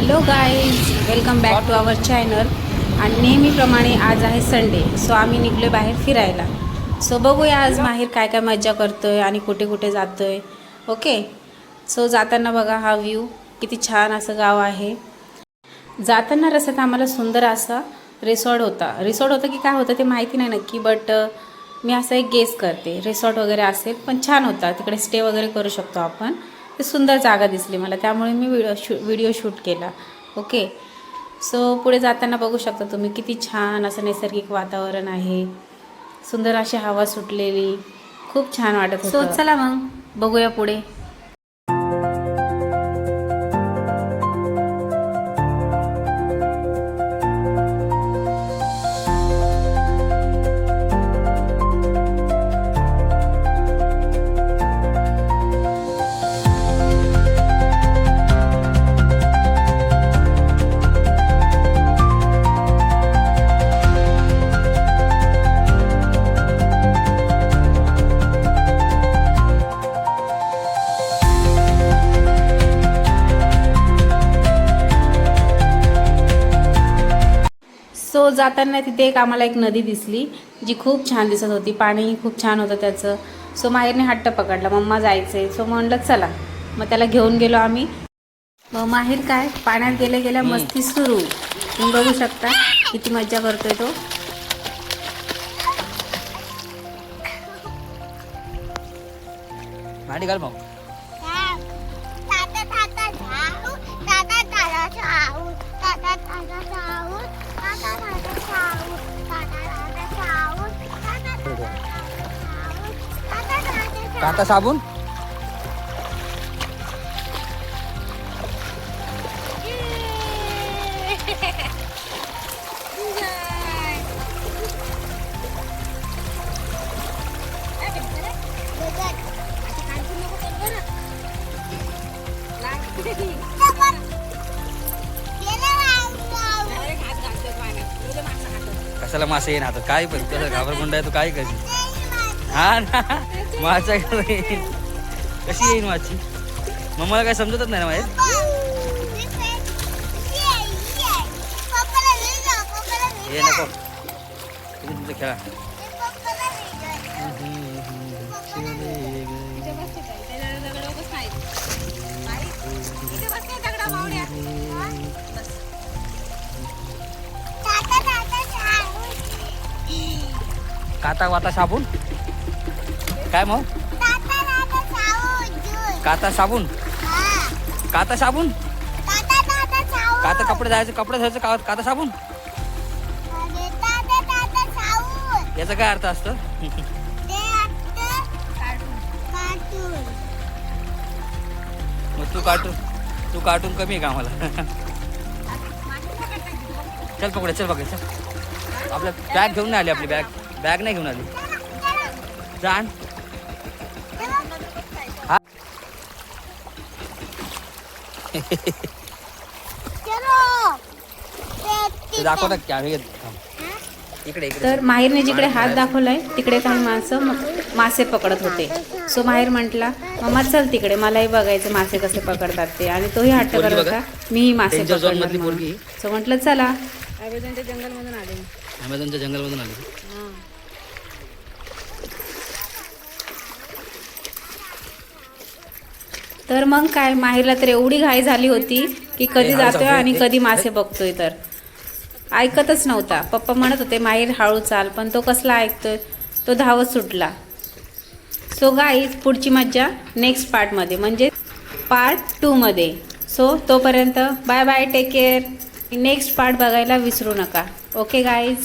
Hello guys, welcome back to our channel. आणि नेहमीप्रमाणे आज आहे संडे, सो आम्ही निघलो बाहेर फिरायला. सो बघूया आज माहेर काय काय मज्जा करतोय आणि कुठे कुठे जातोय. ओके, सो जाताना बघा हा व्ह्यू, किती छान असं गाव आहे. जाताना रस्त्यात आम्हाला सुंदर असा रिसॉर्ट होतं की काय होतं ते माहिती नाही नक्की, बट मी असं एक गेस करते रिसॉर्ट वगैरे असेल. पण छान होता, तिकडे स्टे वगैरे करू शकतो आपण. ते सुंदर जागा दिसली मला, त्यामुळे मी व्हिडिओ शूट केला. ओके, सो पुढे जाताना बघू शकता तुम्ही किती छान असं नैसर्गिक वातावरण आहे. सुंदर अशी हवा सुटलेली, खूप छान वाटत होतं. सो चला मग बघूया पुढे. सो जाताना तिथे आम्हाला एक नदी दिसली, जी खूप छान दिसत होती. पाणी खूप छान होतं त्याचं. सो माहेरने हट्ट पकडला, मम्मा जायचंय. सो म्हणलं चला, मग त्याला घेऊन गेलो आम्ही. मग माहेर काय पाण्यात गेल्या मस्ती सुरू. तुम्ही बघू शकता किती मज्जा करतोय तो. भांडी घाल मग. काटा साबून. कशाला मासे येईन आता काय पण कसं घाबरगुंडा आहे तो काय कशी. हा ना, माझ्या कशी येईन माझी. मग मला काय समजतच नाही ना माहीत. हे नको तुम्ही तुमचं खेळा. काता वाता साबून काय मग. काता साबून. काता साबून. काता कपडे धुवायचं काता साबून. याचा काय अर्थ असतो. मग तू कार्टून कमी आहे का आम्हाला. चल पकडे चल बघा चल. आपलं बॅग घेऊन नाही आली, आपली बॅग नाही घेऊन आली. जाण दाखवतात क्या इकडे. तर माहेरने जिकडे हात दाखवलाय तिकडे काही माणसं मासे पकडत होते. सो माहेर म्हटला, मम्मा चल तिकडे, मलाही बघायचं मासे कसे पकडतात ते. आणि तोही हट्ट करत होता, मीही मासे पकडणार. सो म्हटलं चला. अमेझॉनच्या जंगलमधून आले. तर मग काय, माहेरला तर एवढी घाई झाली होती की कधी जातोय आणि कधी मासे बघतोय. तर ऐकतच नव्हता. पप्पा म्हणत होते माहेर हळू चाल, पण तो कसला ऐकतोय, तो धावत सुटला. सो गाईज, पुढची मज्जा नेक्स्ट पार्टमध्ये, म्हणजे पार्ट 2 मध्ये. सो तोपर्यंत bye bye, take care. Next part बघायला विसरू नका. Okay guys.